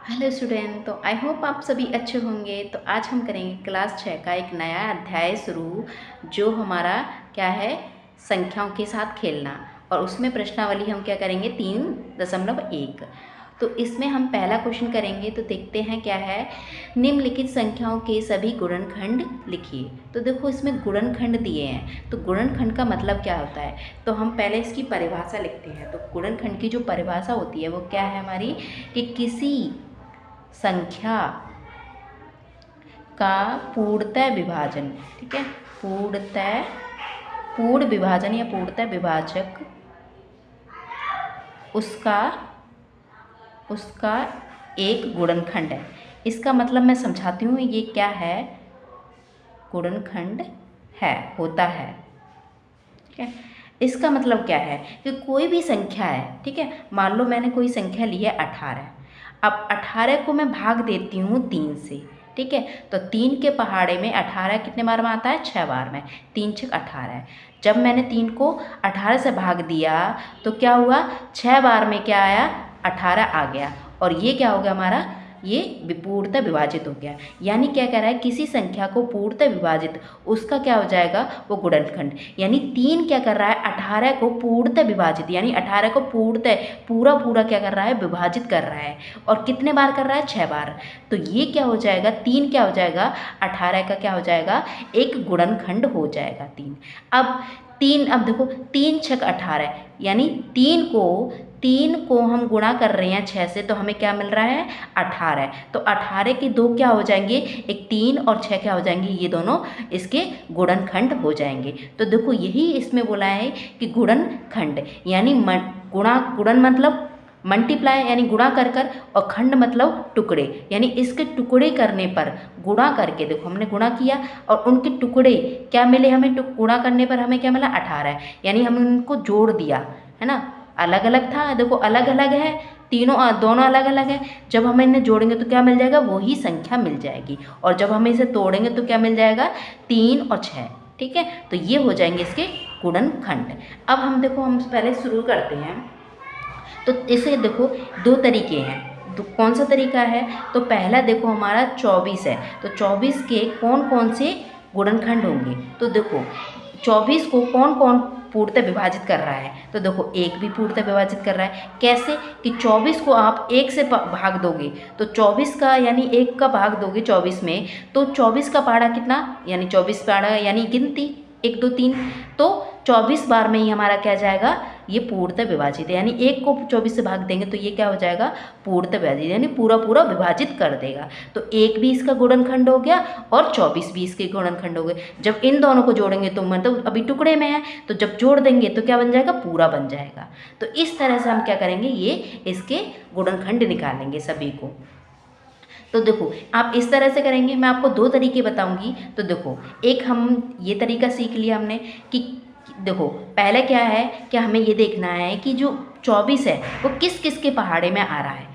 Hello student, तो I hope आप सभी अच्छे होंगे। तो आज हम करेंगे क्लास 6 का एक नया अध्याय शुरू, जो हमारा क्या है, संख्याओं के साथ खेलना। और उसमें प्रश्नावली हम क्या करेंगे, 3.1। तो इसमें हम पहला क्वेश्चन करेंगे। तो देखते हैं क्या है, निम्नलिखित संख्याओं के सभी गुणनखंड लिखिए। तो देखो इसमें गुणनखंड दिए हैं, तो गुणनखंड का मतलब क्या होता है, तो हम पहले इसकी परिभाषा लिखते हैं। तो गुणनखंड की जो परिभाषा होती है वो क्या है हमारी, कि किसी संख्या का पूर्णतः विभाजन, ठीक है, पूर्ण विभाजन या पूर्णतः विभाजक उसका उसका एक गुणनखंड है। इसका मतलब मैं समझाती हूँ, ये क्या है, गुणनखंड है, होता है, ठीक है। इसका मतलब क्या है कि कोई भी संख्या है, ठीक है, मान लो मैंने कोई संख्या ली है 18। अब 18 को मैं भाग देती हूँ 3 से, ठीक है। तो 3 के पहाड़े में 18 कितने बार में आता है, 6 बार में। 3 छक 18। जब मैंने 3 को 18 से भाग दिया तो क्या हुआ, 6 बार में क्या आया, 18 आ गया। और ये क्या हो गया हमारा, ये पूर्णतः विभाजित हो गया। यानी क्या कह रहा है, किसी संख्या को पूर्णतः विभाजित, उसका क्या हो जाएगा, वो गुणनखंड। यानी 3 क्या कर रहा है, 18 को पूर्णतः विभाजित, यानी 18 को पूर्णतः पूरा पूरा क्या कर रहा है, विभाजित कर रहा है। और कितने बार कर रहा है, 6 बार। तो ये क्या हो जाएगा, 3 क्या हो जाएगा, 18 का क्या हो जाएगा, एक गुणनखंड हो जाएगा 3। अब 3, अब देखो 3 छक 18, यानी 3 को हम गुणा कर रहे हैं 6 से, तो हमें क्या मिल रहा है, 18। तो 18 के 2 क्या हो जाएंगे, एक 3 और 6 क्या हो जाएंगे, ये दोनों इसके गुणनखंड हो जाएंगे। तो देखो यही इसमें बोला है कि गुणनखंड, यानी गुणन मतलब मल्टीप्लाई, यानी गुणा कर और खंड मतलब टुकड़े, यानी इसके टुकड़े करने पर, गुणा करके, देखो हमने गुणा किया और उनके टुकड़े क्या मिले हमें, गुणा करने पर हमें क्या मिला, 18। यानी हमने उनको जोड़ दिया, है ना। अलग अलग था, देखो अलग अलग है, दोनों अलग अलग है। जब हम इन्हें जोड़ेंगे तो क्या मिल जाएगा, वही संख्या मिल जाएगी। और जब हम इसे तोड़ेंगे तो क्या मिल जाएगा, 3 और 6, ठीक है। तो ये हो जाएंगे इसके गुणनखंड। अब हम देखो, हम पहले शुरू करते हैं। तो इसे देखो, 2 तरीके हैं। तो कौन सा तरीका है, तो पहला देखो हमारा 24 है। तो 24 के कौन कौन से गुणनखंड होंगे, तो देखो 24 को कौन कौन पूर्णतः विभाजित कर रहा है, तो देखो 1 भी पूर्णतः विभाजित कर रहा है। कैसे, कि 24 को आप 1 से भाग दोगे, तो 24 का यानी 1 का भाग दोगे 24 में, तो 24 का पहाड़ा कितना, यानी 24 पहाड़ा यानी गिनती 1 2 3, तो 24 बार में ही हमारा क्या जाएगा, ये पूर्णतः विभाजित है। यानी 1 को 24 से भाग देंगे तो ये क्या हो जाएगा, पूर्णतः विभाजित, यानी पूरा पूरा विभाजित कर देगा। तो 1 भी इसका गुणनखंड हो गया और 24 भी इसके गुणनखंड हो गए। जब इन दोनों को जोड़ेंगे तो मतलब अभी टुकड़े में है, तो जब जोड़ देंगे तो क्या बन जाएगा, पूरा बन जाएगा। तो इस तरह से हम क्या करेंगे, ये इसके गुणनखंड निकालेंगे सभी को। तो देखो आप इस तरह से करेंगे, मैं आपको 2 तरीके बताऊंगी। तो देखो, एक हम ये तरीका सीख लिया हमने कि देखो पहले क्या है कि हमें ये देखना है कि जो 24 है वो किस किस के पहाड़े में आ रहा है,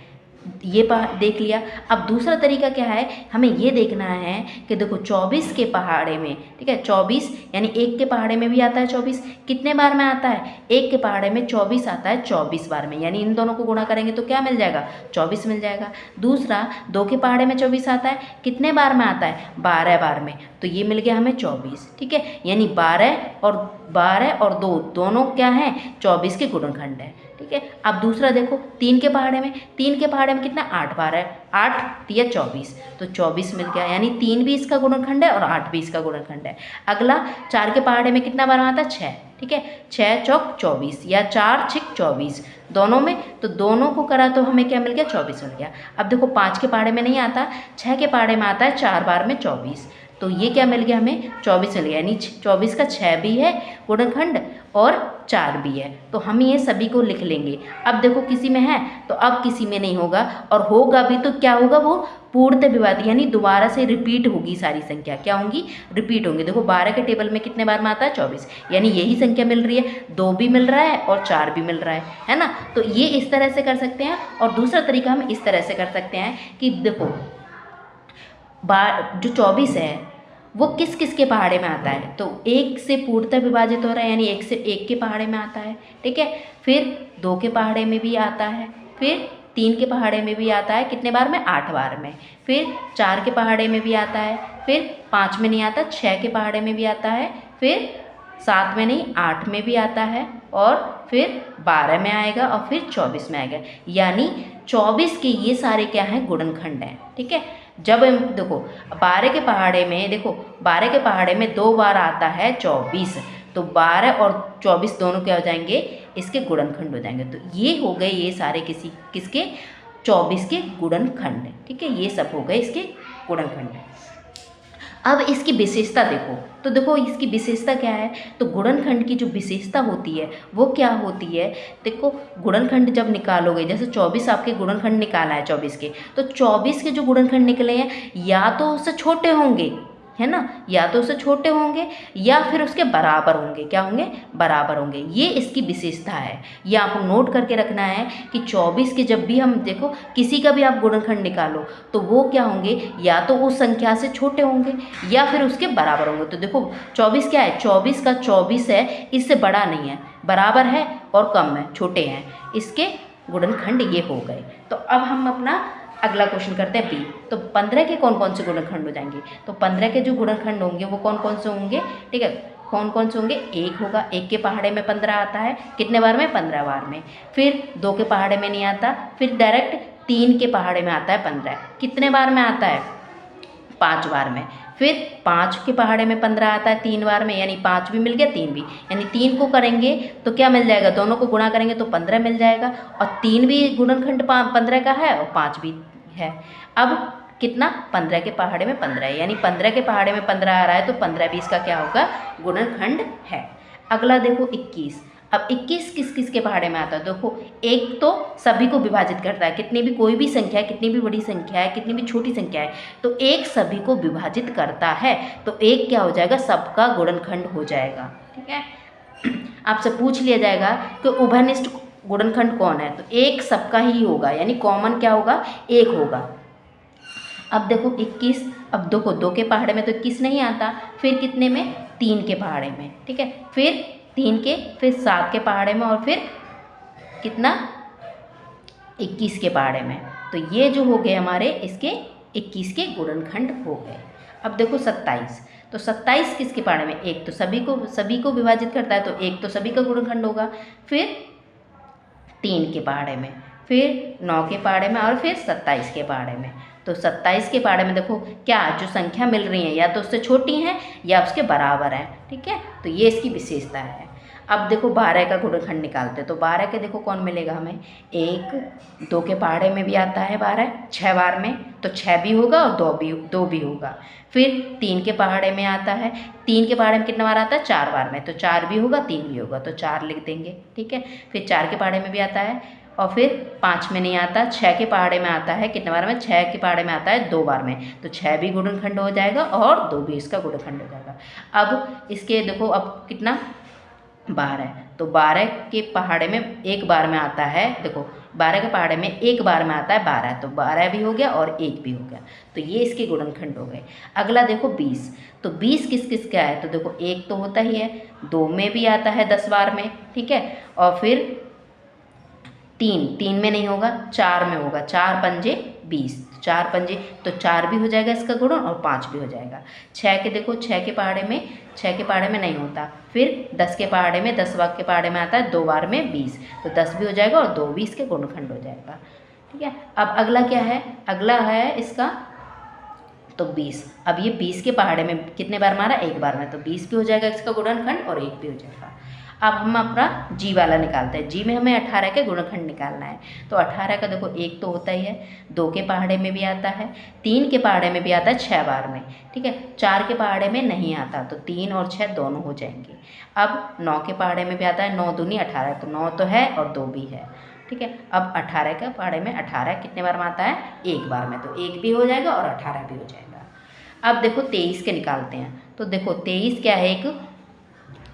ये देख लिया। अब दूसरा तरीका क्या है, हमें ये देखना है कि देखो 24 के पहाड़े में, ठीक है, 24 यानी 1 के पहाड़े में भी आता है 24, कितने बार में आता है, 1 के पहाड़े में 24 आता है 24 बार में, यानी इन दोनों को गुणा करेंगे तो क्या मिल जाएगा, 24 मिल जाएगा। दूसरा 2 के पहाड़े में 24 आता है, कितने बार में आता है, 12 बार में, तो ये मिल गया हमें 24, ठीक है। यानी 12 और 2 दोनों क्या हैं, 24 के गुणनखंड है, ठीक है। अब दूसरा देखो 3 के पहाड़े में, 3 के पहाड़े में कितना, 8 बार है, 8 तिया 24, तो 24 मिल गया। यानी 3 भी इसका गुणनखंड है और 8 भी इसका गुणनखंड है। अगला 4 के पहाड़े में कितना बार आता है, 6, ठीक है, 6 चौक 24 या 4 छिक 24 दोनों में, तो दोनों को करा तो हमें क्या मिल गया, 24 मिल गया। अब देखो 5 के पहाड़े में नहीं आता, 6 के पहाड़े में आता है 4 बार में 24, तो ये क्या मिल गया हमें, 24 मिल गया। यानी 24 का 6 भी है गुणनखंड और 4 भी है, तो हम ये सभी को लिख लेंगे। अब देखो किसी में है तो अब किसी में नहीं होगा, और होगा भी तो क्या होगा, वो पूर्णतः विभाजित, यानी दोबारा से रिपीट होगी सारी संख्या, क्या होंगी, रिपीट होंगी। देखो 12 के टेबल में कितने बार में आता है, 24, यानी यही संख्या मिल रही है, 2 भी मिल रहा है और 4 भी मिल रहा है ना। तो ये इस तरह से कर सकते हैं। और दूसरा तरीका हम इस तरह से कर सकते हैं कि देखो जो 24 है वो किस किस के पहाड़े में आता है, तो 1 से पूर्णतः विभाजित हो रहा है, यानी 1 के पहाड़े में आता है, ठीक है। फिर 2 के पहाड़े में भी आता है, फिर 3 के पहाड़े में भी आता है, कितने बार में, 8 बार में। फिर 4 के पहाड़े में भी आता है, फिर 5 में नहीं आता, 6 के पहाड़े में भी आता है, फिर 7 में नहीं, 8 में भी आता है, और फिर 12 में आएगा, और फिर 24 में आएगा। यानी 24 के ये सारे क्या हैं, गुणनखंड हैं। ठीक है, जब हम देखो 12 के पहाड़े में, देखो 12 के पहाड़े में 2 बार आता है 24, तो 12 और 24 दोनों क्या हो जाएंगे, इसके गुणनखंड हो जाएंगे। तो ये हो गए ये सारे किसके, 24 के गुणनखंड। ठीक है, ये सब हो गए इसके गुणनखंड। अब इसकी विशेषता देखो, तो देखो इसकी विशेषता क्या है, तो गुणनखंड की जो विशेषता होती है वो क्या होती है, देखो गुणनखंड जब निकालोगे, जैसे 24 आपके गुणनखंड निकाला है 24 के, तो 24 के जो गुणनखंड निकले हैं या तो उससे छोटे होंगे, है ना, या तो उससे छोटे होंगे या फिर उसके बराबर होंगे। क्या होंगे, बराबर होंगे। ये इसकी विशेषता है, ये आपको नोट करके रखना है कि 24 के जब भी हम देखो किसी का भी आप गुणनखंड निकालो तो वो क्या होंगे, या तो उस संख्या से छोटे होंगे या फिर उसके बराबर होंगे। तो देखो 24 क्या है, 24 का 24 है, इससे बड़ा नहीं है, बराबर है और कम है, छोटे हैं, इसके गुणनखंड ये हो गए। तो अब हम अपना अगला क्वेश्चन करते हैं बी। तो 15 के कौन कौन से गुणनखंड हो जाएंगे, तो 15 के जो गुणनखंड होंगे वो कौन कौन से होंगे, ठीक है, कौन कौन से होंगे, एक होगा, एक के पहाड़े में 15 आता है, कितने बार में, 15 बार में। फिर 2 के पहाड़े में नहीं आता, फिर डायरेक्ट 3 के पहाड़े में आता है 15, कितने बार में आता है, 5 बार में। फिर 5 के पहाड़े में 15 आता है 3 बार में, यानी 5 भी मिल गया, 3 भी, यानी 3 को करेंगे तो क्या मिल जाएगा, दोनों को गुणा करेंगे तो 15 मिल जाएगा, और 3 भी गुणनखंड 15 का है और 5 भी है। अब कितना, 15 के पहाड़े में 15 है, यानी 15 के पहाड़े में 15 आ रहा है, तो 15 भी इसका क्या होगा, गुणनखंड है। अगला देखो 21। अब 21 किस किस के पहाड़े में आता है, देखो एक तो सभी को विभाजित करता है, कितनी भी कोई भी संख्या है, कितनी भी बड़ी संख्या है, कितनी भी छोटी संख्या है, तो एक सभी को विभाजित करता है, तो एक क्या हो जाएगा, सबका गुणनखंड हो जाएगा। ठीक है, आपसे पूछ लिया जाएगा कि उभयनिष्ठ गुणनखंड कौन है, तो एक सबका ही होगा, यानी कॉमन क्या होगा, एक होगा। अब देखो 21, अब देखो 2 के पहाड़े में तो 21 नहीं आता, फिर कितने में, 3 के पहाड़े में, ठीक है, फिर 3 के, फिर 7 के पहाड़े में, और फिर कितना, 21 के पहाड़े में। तो ये जो हो गए हमारे इसके 21 के गुणनखंड हो गए। अब देखो 27, तो 27 किसके पहाड़े में, एक तो सभी को विभाजित करता है, तो एक तो सभी का गुणनखंड होगा, फिर 3 के पहाड़े में, फिर 9 के पहाड़े में, और फिर 27 के पहाड़े में। तो 27 के पहाड़े में देखो क्या जो संख्या मिल रही है या तो उससे छोटी हैं या उसके बराबर हैं। ठीक है, तो ये इसकी विशेषता है। अब देखो 12 का गुणनखंड निकालते हैं, तो 12 के देखो कौन मिलेगा हमें, 1, 2 के पहाड़े में भी आता है 12, 6 बार में, तो 6 भी होगा और 2 भी होगा। फिर 3 के पहाड़े में आता है, 3 के पहाड़े में कितना बार आता है, 4 बार में, तो 4 भी होगा, 3 भी होगा, तो 4 लिख देंगे। ठीक है, फिर 4 के पहाड़े में भी आता है, और फिर 5 में नहीं आता, 6 के पहाड़े में आता है, कितने बार में, 6 के पहाड़े में आता है 2 बार में, तो 6 भी गुणनखंड हो जाएगा और 2 भी इसका गुणनखंड हो जाएगा। अब इसके देखो अब कितना, 12, तो 12 के पहाड़े में एक बार में आता है, देखो 12 के पहाड़े में एक बार में आता है 12, तो 12 भी हो गया और 1 भी हो गया, तो ये इसके गुणनखंड हो गए। अगला देखो 20, तो 20 किस किस का है, तो देखो एक तो होता ही है, 2 में भी आता है 10 बार में, ठीक है, और फिर 3 में नहीं होगा, 4 में होगा, 4 पंजे 20, 4 पंजे, तो 4 भी हो जाएगा इसका गुणन और 5 भी हो जाएगा। 6 के देखो 6 के पहाड़े में नहीं होता, फिर 10 के पहाड़े में, 10 के पहाड़े में आता है 2 बार में 20, तो 10 भी हो जाएगा और 2 भी इसके गुणनखंड हो जाएगा। ठीक है, अब अगला क्या है, अगला है इसका तो 20। अब ये 20 के पहाड़े में कितने बार मारा, एक बार में, तो 20 भी हो जाएगा इसका गुणनखंड और 1 भी हो जाएगा। अब हम अपना जी वाला निकालते हैं, जी में हमें 18 के गुणनखंड निकालना है, तो 18 का देखो एक तो होता ही है, 2 के पहाड़े में भी आता है, 3 के पहाड़े में भी आता है 6 बार में, ठीक है, 4 के पहाड़े में नहीं आता, तो 3 और 6 दोनों हो जाएंगे। अब 9 के पहाड़े में भी आता है, 9 दूनी 18, तो 9 तो है और 2 भी है। ठीक है, अब 18 के पहाड़े में 18 कितने बार में आता है, एक बार में, तो 1 भी हो जाएगा और 18 भी हो जाएगा। अब देखो 23 के निकालते हैं, तो देखो 23 क्या है, एक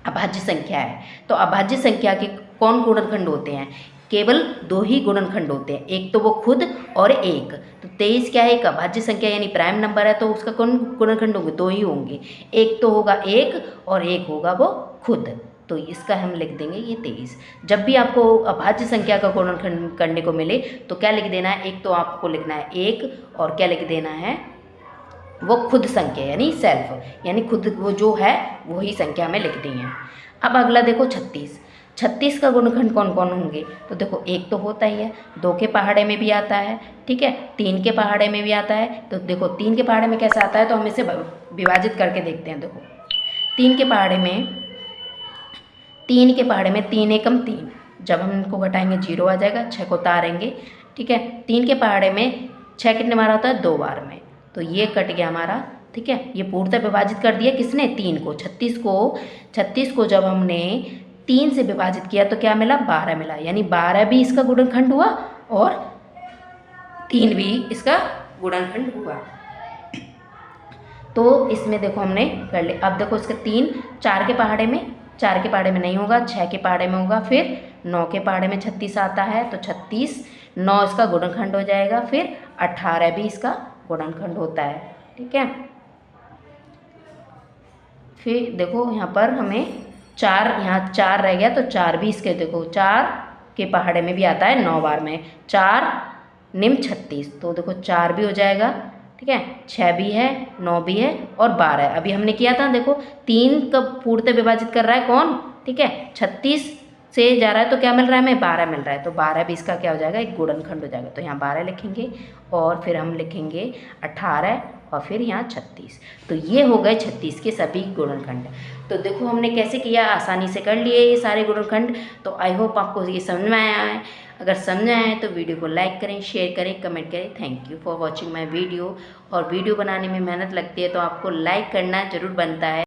अभाज्य संख्या है, तो अभाज्य संख्या के कौन गुणनखंड होते हैं, केवल 2 ही गुणनखंड होते हैं, एक तो वो खुद और एक, तो 23 क्या है, एक अभाज्य संख्या यानी प्राइम नंबर है, तो उसका कौन गुणनखंड होंगे, 2 ही होंगे, एक तो होगा 1 और एक होगा वो खुद, तो इसका हम लिख देंगे ये 23। जब भी आपको अभाज्य संख्या का गुणनखंड करने को मिले तो क्या लिख देना है, एक तो आपको लिखना है 1 और क्या लिख देना है, वो खुद संख्या यानी सेल्फ, यानी खुद वो जो है वही संख्या हमें लिख दी है। अब अगला देखो 36। 36 का गुणनखंड कौन कौन होंगे, तो देखो 1 तो होता ही है, 2 के पहाड़े में भी आता है, ठीक है, 3 के पहाड़े में भी आता है। तो देखो 3 के पहाड़े में कैसे आता है, तो हम इसे विभाजित करके देखते हैं। देखो 3 के पहाड़े में 3 एकम 3, जब हम इनको घटाएंगे 0 आ जाएगा, 6 को उतारेंगे, ठीक है। 3 के पहाड़े में 6 कितने बार होता है, 2 बार में, तो ये कट गया हमारा, ठीक है। ये पूर्णतः विभाजित कर दिया किसने, 3 को। 36 को जब हमने 3 से विभाजित किया तो क्या मिला, 12 मिला, यानी 12 भी इसका गुणनखंड हुआ और 3 भी इसका गुणनखंड हुआ। तो इसमें देखो हमने कर ले। अब देखो इसका 3 4 के पहाड़े में नहीं होगा, 6 के पहाड़े में होगा, फिर 9 के पहाड़े में 36 आता है, तो 36 9 इसका गुणनखंड हो जाएगा, फिर 18 भी इसका गुणनखंड होता है, ठीक है। फिर देखो यहाँ पर हमें 4, यहाँ 4 रह गया, तो 4 भी इसके, देखो 4 के पहाड़े में भी आता है 9 बार में, 4 निम 36, तो देखो 4 भी हो जाएगा, ठीक है। 6 भी है, 9 भी है और 12 है। अभी हमने किया था, देखो 3 का पूर्णतः विभाजित कर रहा है कौन, ठीक है, 36 से जा रहा है तो क्या मिल रहा है हमें, 12 मिल रहा है, तो 12 भी इसका क्या हो जाएगा, एक गुणनखंड हो जाएगा। तो यहाँ 12 लिखेंगे और फिर हम लिखेंगे 18 और फिर यहाँ 36। तो ये हो गए 36 के सभी गुणनखंड। तो देखो हमने कैसे किया, आसानी से कर लिए ये सारे गुणनखंड। तो आई होप आपको ये समझ में आया है। अगर समझ में आया है तो वीडियो को लाइक करें, शेयर करें, कमेंट करें। Thank you for watching my video. और वीडियो बनाने में मेहनत लगती है तो आपको लाइक करना ज़रूर बनता है।